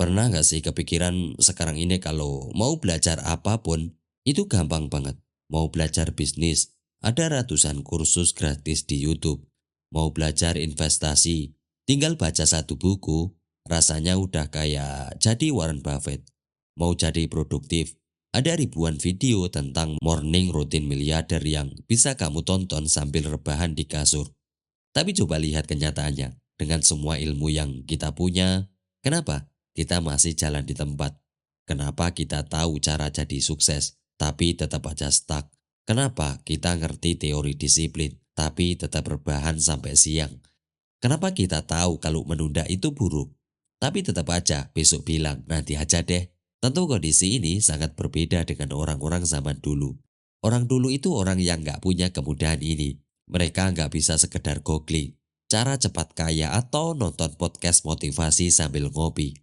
Pernah nggak sih kepikiran sekarang ini kalau mau belajar apapun, itu gampang banget. Mau belajar bisnis, ada ratusan kursus gratis di YouTube. Mau belajar investasi, tinggal baca satu buku, rasanya udah kayak jadi Warren Buffett. Mau jadi produktif, ada ribuan video tentang morning routine miliarder yang bisa kamu tonton sambil rebahan di kasur. Tapi coba lihat kenyataannya, dengan semua ilmu yang kita punya, kenapa kita masih jalan di tempat? Kenapa kita tahu cara jadi sukses, tapi tetap aja stuck? Kenapa kita ngerti teori disiplin, tapi tetap rebahan sampai siang? Kenapa kita tahu kalau menunda itu buruk, tapi tetap aja besok bilang nanti aja deh? Tentu kondisi ini sangat berbeda dengan orang-orang zaman dulu. Orang dulu itu orang yang nggak punya kemudahan ini. Mereka nggak bisa sekedar googling cara cepat kaya atau nonton podcast motivasi sambil ngopi.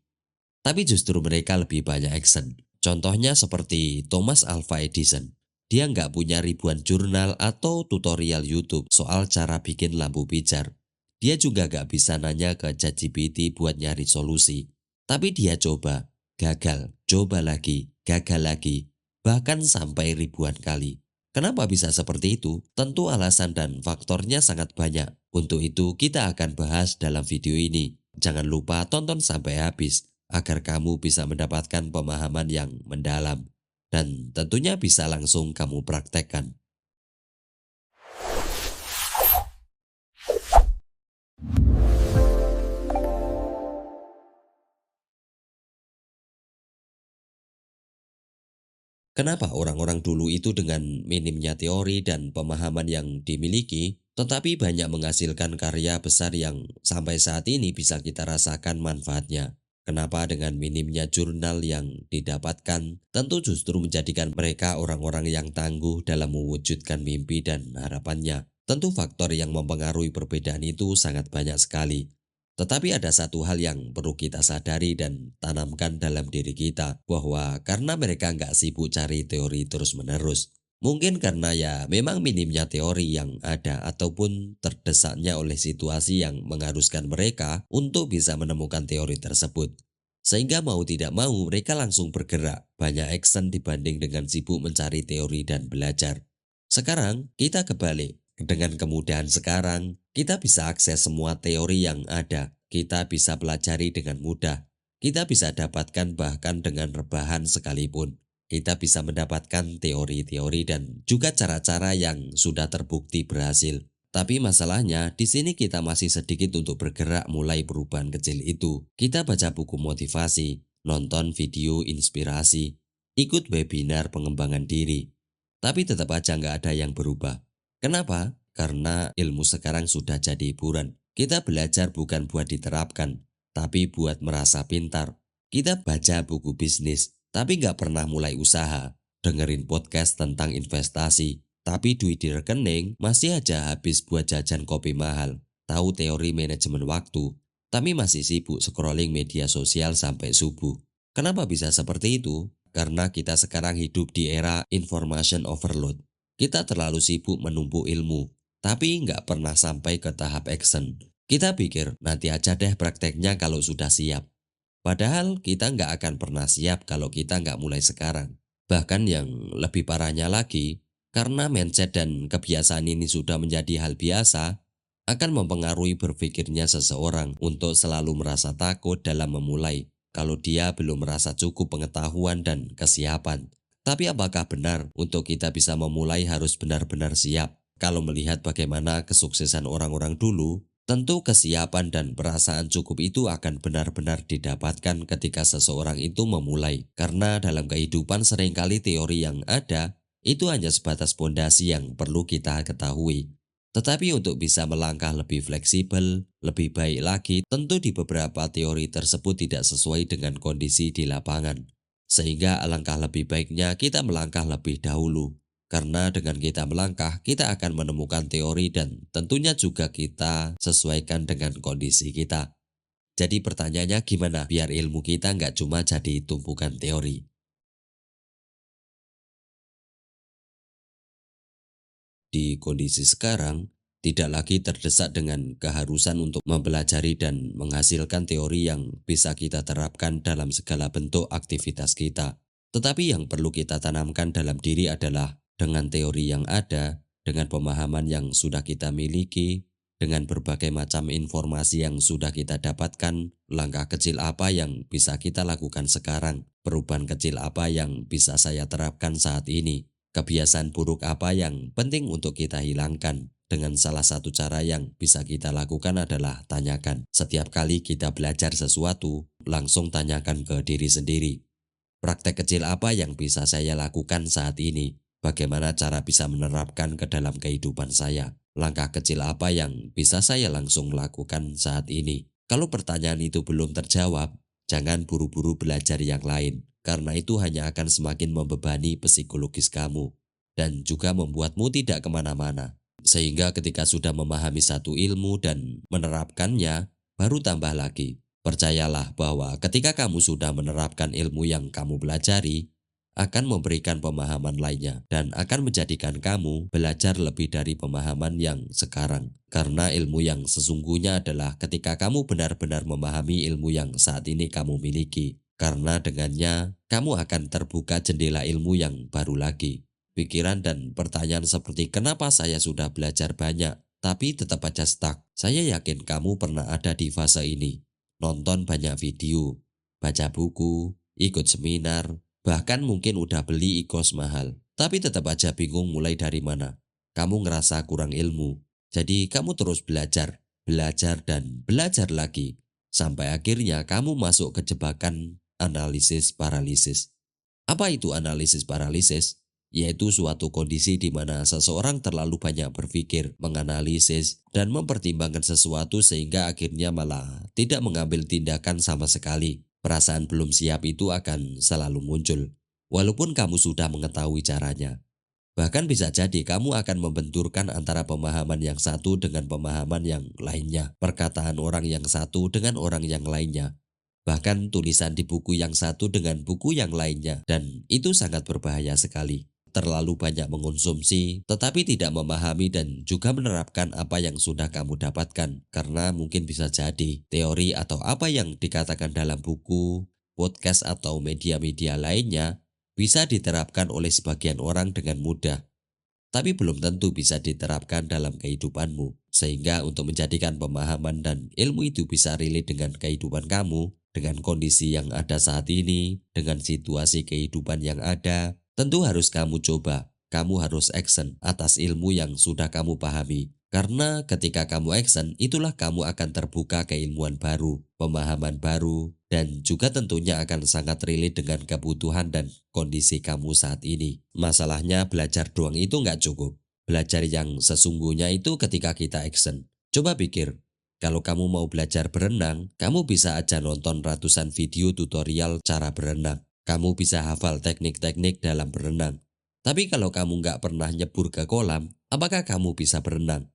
Tapi justru mereka lebih banyak action. Contohnya seperti Thomas Alva Edison. Dia nggak punya ribuan jurnal atau tutorial YouTube soal cara bikin lampu pijar. Dia juga nggak bisa nanya ke ChatGPT buat nyari solusi. Tapi dia coba, gagal, coba lagi, gagal lagi, bahkan sampai ribuan kali. Kenapa bisa seperti itu? Tentu alasan dan faktornya sangat banyak. Untuk itu kita akan bahas dalam video ini. Jangan lupa tonton sampai habis agar kamu bisa mendapatkan pemahaman yang mendalam dan tentunya bisa langsung kamu praktekkan. Kenapa orang-orang dulu itu dengan minimnya teori dan pemahaman yang dimiliki, tetapi banyak menghasilkan karya besar yang sampai saat ini bisa kita rasakan manfaatnya? Kenapa dengan minimnya jurnal yang didapatkan, tentu justru menjadikan mereka orang-orang yang tangguh dalam mewujudkan mimpi dan harapannya. Tentu faktor yang mempengaruhi perbedaan itu sangat banyak sekali. Tetapi ada satu hal yang perlu kita sadari dan tanamkan dalam diri kita, bahwa karena mereka nggak sibuk cari teori terus-menerus. Mungkin karena ya memang minimnya teori yang ada ataupun terdesaknya oleh situasi yang mengharuskan mereka untuk bisa menemukan teori tersebut. Sehingga mau tidak mau mereka langsung bergerak, banyak action dibanding dengan sibuk mencari teori dan belajar. Sekarang kita kebalik. Dengan kemudahan sekarang, kita bisa akses semua teori yang ada. Kita bisa pelajari dengan mudah. Kita bisa dapatkan bahkan dengan rebahan sekalipun. Kita bisa mendapatkan teori-teori dan juga cara-cara yang sudah terbukti berhasil. Tapi masalahnya, di sini kita masih sedikit untuk bergerak mulai perubahan kecil itu. Kita baca buku motivasi, nonton video inspirasi, ikut webinar pengembangan diri. Tapi tetap aja nggak ada yang berubah. Kenapa? Karena ilmu sekarang sudah jadi hiburan. Kita belajar bukan buat diterapkan, tapi buat merasa pintar. Kita baca buku bisnis, tapi nggak pernah mulai usaha. Dengerin podcast tentang investasi, tapi duit di rekening masih aja habis buat jajan kopi mahal. Tahu teori manajemen waktu, tapi masih sibuk scrolling media sosial sampai subuh. Kenapa bisa seperti itu? Karena kita sekarang hidup di era information overload. Kita terlalu sibuk menumpuk ilmu, tapi nggak pernah sampai ke tahap action. Kita pikir nanti aja deh prakteknya kalau sudah siap. Padahal kita nggak akan pernah siap kalau kita nggak mulai sekarang. Bahkan yang lebih parahnya lagi, karena mindset dan kebiasaan ini sudah menjadi hal biasa, akan mempengaruhi berpikirnya seseorang untuk selalu merasa takut dalam memulai kalau dia belum merasa cukup pengetahuan dan kesiapan. Tapi apakah benar untuk kita bisa memulai harus benar-benar siap? Kalau melihat bagaimana kesuksesan orang-orang dulu, tentu kesiapan dan perasaan cukup itu akan benar-benar didapatkan ketika seseorang itu memulai. Karena dalam kehidupan seringkali teori yang ada itu hanya sebatas pondasi yang perlu kita ketahui. Tetapi untuk bisa melangkah lebih fleksibel, lebih baik lagi, tentu di beberapa teori tersebut tidak sesuai dengan kondisi di lapangan. Sehingga alangkah lebih baiknya kita melangkah lebih dahulu. Karena dengan kita melangkah, kita akan menemukan teori dan tentunya juga kita sesuaikan dengan kondisi kita. Jadi pertanyaannya gimana biar ilmu kita nggak cuma jadi tumpukan teori. Di kondisi sekarang, Tidak lagi terdesak dengan keharusan untuk mempelajari dan menghasilkan teori yang bisa kita terapkan dalam segala bentuk aktivitas kita. Tetapi yang perlu kita tanamkan dalam diri adalah dengan teori yang ada, dengan pemahaman yang sudah kita miliki, dengan berbagai macam informasi yang sudah kita dapatkan, langkah kecil apa yang bisa kita lakukan sekarang, perubahan kecil apa yang bisa saya terapkan saat ini, kebiasaan buruk apa yang penting untuk kita hilangkan. Dengan salah satu cara yang bisa kita lakukan adalah tanyakan. Setiap kali kita belajar sesuatu, langsung tanyakan ke diri sendiri. Praktek kecil apa yang bisa saya lakukan saat ini? Bagaimana cara bisa menerapkan ke dalam kehidupan saya? Langkah kecil apa yang bisa saya langsung lakukan saat ini? Kalau pertanyaan itu belum terjawab, jangan buru-buru belajar yang lain, karena itu hanya akan semakin membebani psikologis kamu dan juga membuatmu tidak kemana-mana. Sehingga ketika sudah memahami satu ilmu dan menerapkannya, baru tambah lagi. Percayalah bahwa ketika kamu sudah menerapkan ilmu yang kamu pelajari, akan memberikan pemahaman lainnya dan akan menjadikan kamu belajar lebih dari pemahaman yang sekarang. Karena ilmu yang sesungguhnya adalah ketika kamu benar-benar memahami ilmu yang saat ini kamu miliki. Karena dengannya, kamu akan terbuka jendela ilmu yang baru lagi. Pikiran dan pertanyaan seperti kenapa saya sudah belajar banyak, tapi tetap aja stuck. Saya yakin kamu pernah ada di fase ini. Nonton banyak video, baca buku, ikut seminar, bahkan mungkin udah beli e-course mahal. Tapi tetap aja bingung mulai dari mana. Kamu ngerasa kurang ilmu. Jadi kamu terus belajar, belajar dan belajar lagi. Sampai akhirnya kamu masuk ke jebakan analisis paralisis. Apa itu analisis paralisis? Yaitu suatu kondisi di mana seseorang terlalu banyak berpikir, menganalisis, dan mempertimbangkan sesuatu sehingga akhirnya malah tidak mengambil tindakan sama sekali. Perasaan belum siap itu akan selalu muncul, walaupun kamu sudah mengetahui caranya. Bahkan bisa jadi kamu akan membenturkan antara pemahaman yang satu dengan pemahaman yang lainnya, perkataan orang yang satu dengan orang yang lainnya, bahkan tulisan di buku yang satu dengan buku yang lainnya, dan itu sangat berbahaya sekali. Terlalu banyak mengonsumsi, tetapi tidak memahami dan juga menerapkan apa yang sudah kamu dapatkan, karena mungkin bisa jadi teori atau apa yang dikatakan dalam buku, podcast, atau media-media lainnya bisa diterapkan oleh sebagian orang dengan mudah, tapi belum tentu bisa diterapkan dalam kehidupanmu. Sehingga untuk menjadikan pemahaman dan ilmu itu bisa relate dengan kehidupan kamu, dengan kondisi yang ada saat ini, dengan situasi kehidupan yang ada, tentu harus kamu coba. Kamu harus action atas ilmu yang sudah kamu pahami. Karena ketika kamu action, itulah kamu akan terbuka keilmuan baru, pemahaman baru, dan juga tentunya akan sangat relate dengan kebutuhan dan kondisi kamu saat ini. Masalahnya belajar doang itu nggak cukup. Belajar yang sesungguhnya itu ketika kita action. Coba pikir, kalau kamu mau belajar berenang, kamu bisa aja nonton ratusan video tutorial cara berenang. Kamu bisa hafal teknik-teknik dalam berenang. Tapi kalau kamu nggak pernah nyebur ke kolam, apakah kamu bisa berenang?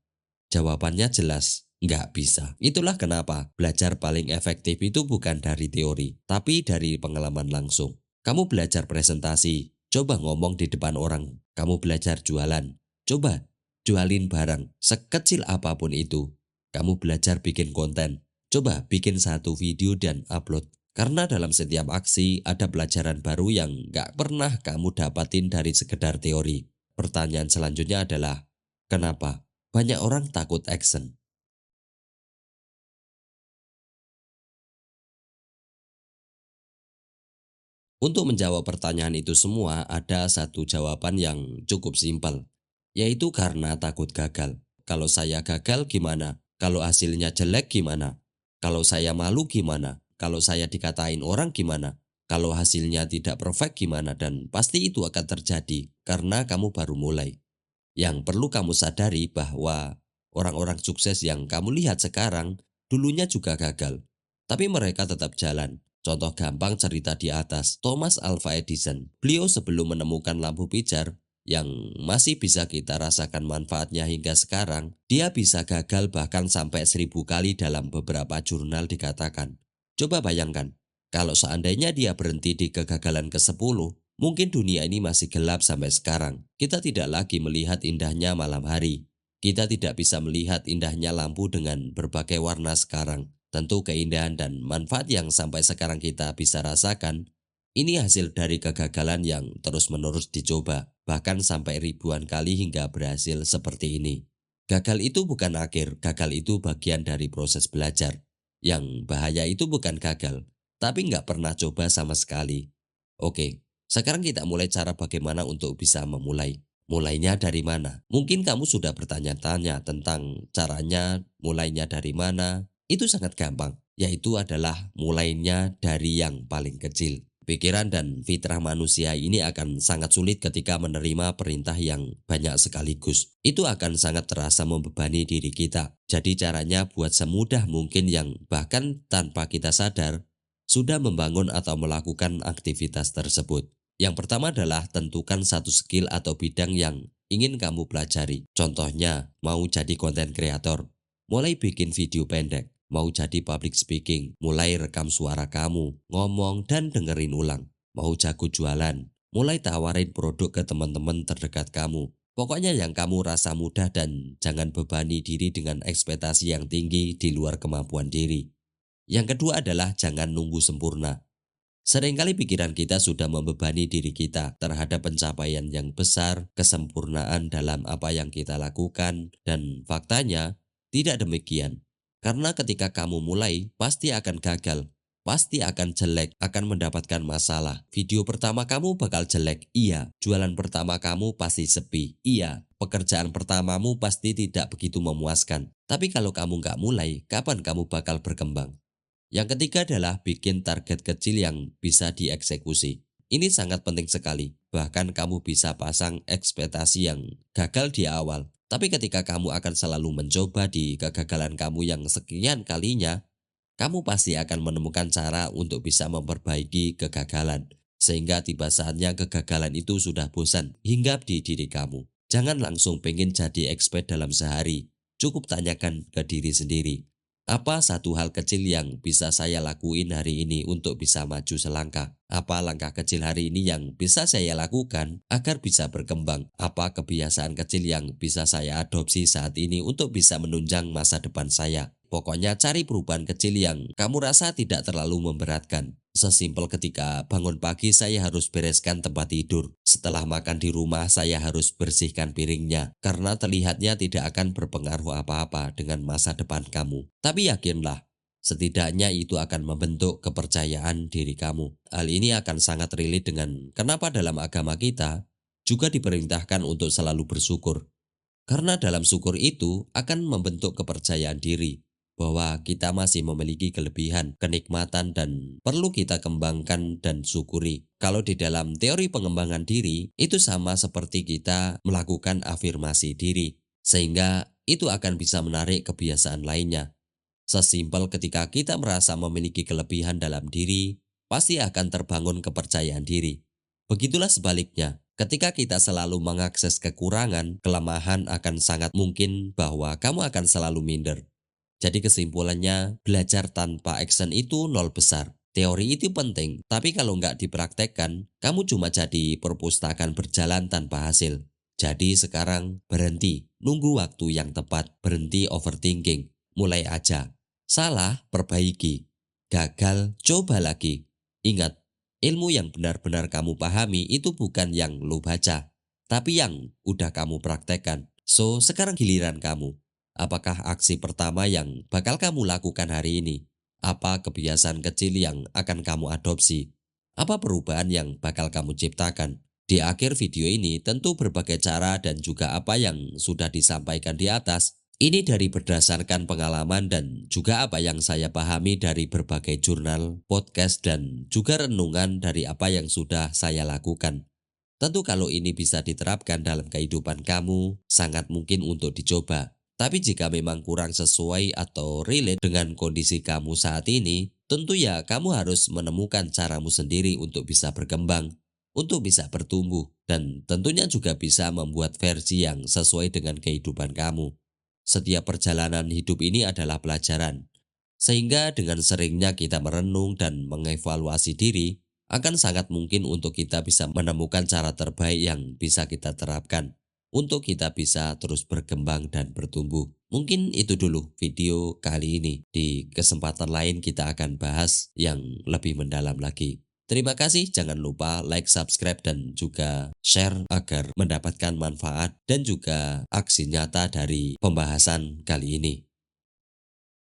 Jawabannya jelas, nggak bisa. Itulah kenapa belajar paling efektif itu bukan dari teori, tapi dari pengalaman langsung. Kamu belajar presentasi, coba ngomong di depan orang. Kamu belajar jualan, coba jualin barang, sekecil apapun itu. Kamu belajar bikin konten, coba bikin satu video dan upload. Karena dalam setiap aksi ada pelajaran baru yang nggak pernah kamu dapatin dari sekedar teori. Pertanyaan selanjutnya adalah, kenapa? Banyak orang takut action. Untuk menjawab pertanyaan itu semua, ada satu jawaban yang cukup simpel, yaitu karena takut gagal. Kalau saya gagal gimana? Kalau hasilnya jelek gimana? Kalau saya malu gimana? Kalau saya dikatain orang gimana? Kalau hasilnya tidak perfect gimana? Dan pasti itu akan terjadi karena kamu baru mulai. Yang perlu kamu sadari bahwa orang-orang sukses yang kamu lihat sekarang dulunya juga gagal, tapi mereka tetap jalan. Contoh gampang cerita di atas, Thomas Alva Edison. Beliau sebelum menemukan lampu pijar yang masih bisa kita rasakan manfaatnya hingga sekarang, dia bisa gagal bahkan sampai 1000 kali dalam beberapa jurnal dikatakan. Coba bayangkan, kalau seandainya dia berhenti di kegagalan ke-10, mungkin dunia ini masih gelap sampai sekarang. Kita tidak lagi melihat indahnya malam hari. Kita tidak bisa melihat indahnya lampu dengan berbagai warna sekarang. Tentu keindahan dan manfaat yang sampai sekarang kita bisa rasakan, ini hasil dari kegagalan yang terus-menerus dicoba, bahkan sampai ribuan kali hingga berhasil seperti ini. Gagal itu bukan akhir, gagal itu bagian dari proses belajar. Yang bahaya itu bukan gagal, tapi nggak pernah coba sama sekali. Oke, sekarang kita mulai cara bagaimana untuk bisa memulai. Mulainya dari mana? Mungkin kamu sudah bertanya-tanya tentang caranya, mulainya dari mana. Itu sangat gampang, yaitu adalah mulainya dari yang paling kecil. Pikiran dan fitrah manusia ini akan sangat sulit ketika menerima perintah yang banyak sekaligus. Itu akan sangat terasa membebani diri kita. Jadi caranya buat semudah mungkin yang bahkan tanpa kita sadar, sudah membangun atau melakukan aktivitas tersebut. Yang pertama adalah tentukan satu skill atau bidang yang ingin kamu pelajari. Contohnya, mau jadi konten kreator, mulai bikin video pendek. Mau jadi public speaking, mulai rekam suara kamu, ngomong dan dengerin ulang. Mau jago jualan, mulai tawarin produk ke teman-teman terdekat kamu. Pokoknya yang kamu rasa mudah dan jangan bebani diri dengan ekspektasi yang tinggi di luar kemampuan diri. Yang kedua adalah jangan nunggu sempurna. Seringkali pikiran kita sudah membebani diri kita terhadap pencapaian yang besar, kesempurnaan dalam apa yang kita lakukan, dan faktanya tidak demikian. Karena ketika kamu mulai, pasti akan gagal, pasti akan jelek, akan mendapatkan masalah. Video pertama kamu bakal jelek, iya. Jualan pertama kamu pasti sepi, iya. Pekerjaan pertamamu pasti tidak begitu memuaskan. Tapi kalau kamu nggak mulai, kapan kamu bakal berkembang? Yang ketiga adalah bikin target kecil yang bisa dieksekusi. Ini sangat penting sekali. Bahkan kamu bisa pasang ekspektasi yang gagal di awal. Tapi ketika kamu akan selalu mencoba di kegagalan kamu yang sekian kalinya, kamu pasti akan menemukan cara untuk bisa memperbaiki kegagalan. Sehingga tiba saatnya kegagalan itu sudah bosan hinggap di diri kamu. Jangan langsung pengen jadi expert dalam sehari. Cukup tanyakan ke diri sendiri. Apa satu hal kecil yang bisa saya lakuin hari ini untuk bisa maju selangkah? Apa langkah kecil hari ini yang bisa saya lakukan agar bisa berkembang? Apa kebiasaan kecil yang bisa saya adopsi saat ini untuk bisa menunjang masa depan saya? Pokoknya cari perubahan kecil yang kamu rasa tidak terlalu memberatkan. Sesimpel ketika bangun pagi saya harus bereskan tempat tidur. Setelah makan di rumah saya harus bersihkan piringnya. Karena terlihatnya tidak akan berpengaruh apa-apa dengan masa depan kamu. Tapi yakinlah, setidaknya itu akan membentuk kepercayaan diri kamu. Hal ini akan sangat relate dengan kenapa dalam agama kita juga diperintahkan untuk selalu bersyukur. Karena dalam syukur itu akan membentuk kepercayaan diri bahwa kita masih memiliki kelebihan, kenikmatan dan perlu kita kembangkan dan syukuri. Kalau di dalam teori pengembangan diri, itu sama seperti kita melakukan afirmasi diri, sehingga itu akan bisa menarik kebiasaan lainnya. Sesimpel ketika kita merasa memiliki kelebihan dalam diri, pasti akan terbangun kepercayaan diri. Begitulah sebaliknya, ketika kita selalu mengakses kekurangan, kelemahan akan sangat mungkin bahwa kamu akan selalu minder. Jadi kesimpulannya, belajar tanpa action itu nol besar. Teori itu penting, tapi kalau nggak dipraktekkan, kamu cuma jadi perpustakaan berjalan tanpa hasil. Jadi sekarang berhenti, nunggu waktu yang tepat, berhenti overthinking, mulai aja. Salah, perbaiki. Gagal, coba lagi. Ingat, ilmu yang benar-benar kamu pahami itu bukan yang lo baca, tapi yang udah kamu praktekkan. So, sekarang giliran kamu. Apakah aksi pertama yang bakal kamu lakukan hari ini? Apa kebiasaan kecil yang akan kamu adopsi? Apa perubahan yang bakal kamu ciptakan? Di akhir video ini tentu berbagai cara dan juga apa yang sudah disampaikan di atas. Ini dari berdasarkan pengalaman dan juga apa yang saya pahami dari berbagai jurnal, podcast dan juga renungan dari apa yang sudah saya lakukan. Tentu kalau ini bisa diterapkan dalam kehidupan kamu, sangat mungkin untuk dicoba. Tapi jika memang kurang sesuai atau relate dengan kondisi kamu saat ini, tentu ya kamu harus menemukan caramu sendiri untuk bisa berkembang, untuk bisa bertumbuh, dan tentunya juga bisa membuat versi yang sesuai dengan kehidupan kamu. Setiap perjalanan hidup ini adalah pelajaran, sehingga dengan seringnya kita merenung dan mengevaluasi diri, akan sangat mungkin untuk kita bisa menemukan cara terbaik yang bisa kita terapkan untuk kita bisa terus berkembang dan bertumbuh. Mungkin itu dulu video kali ini. Di kesempatan lain kita akan bahas yang lebih mendalam lagi. Terima kasih, jangan lupa like, subscribe, dan juga share agar mendapatkan manfaat dan juga aksi nyata dari pembahasan kali ini.